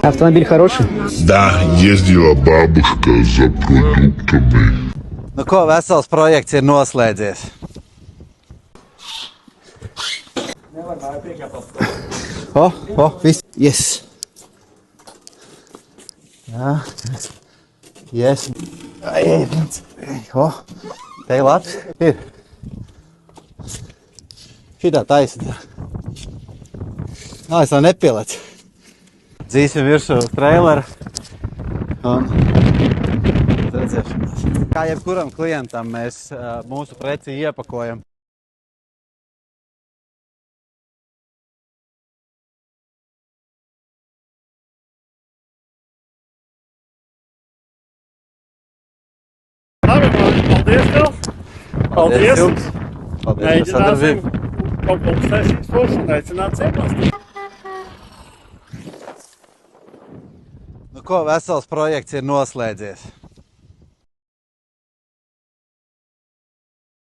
Автомобиль хороший? Да, ездила бабушка за продуктами. Nu, ko vesels projekts ir noslēdzies? Viss. Yes. Jā. Yes. Te labs. Ir. Šitā taisnā. Es tā nepielec. Dzīsim virsū traileru. Un redzēšanās. Kā jebkuram klientam mēs mūsu preci iepakojam. Paldies tev! Paldies! Jums! Paldies par sadarbību! Kaut ko uztaisīt foršu un aicināt ciemās. Nu, ko vesels projekts ir noslēdzies?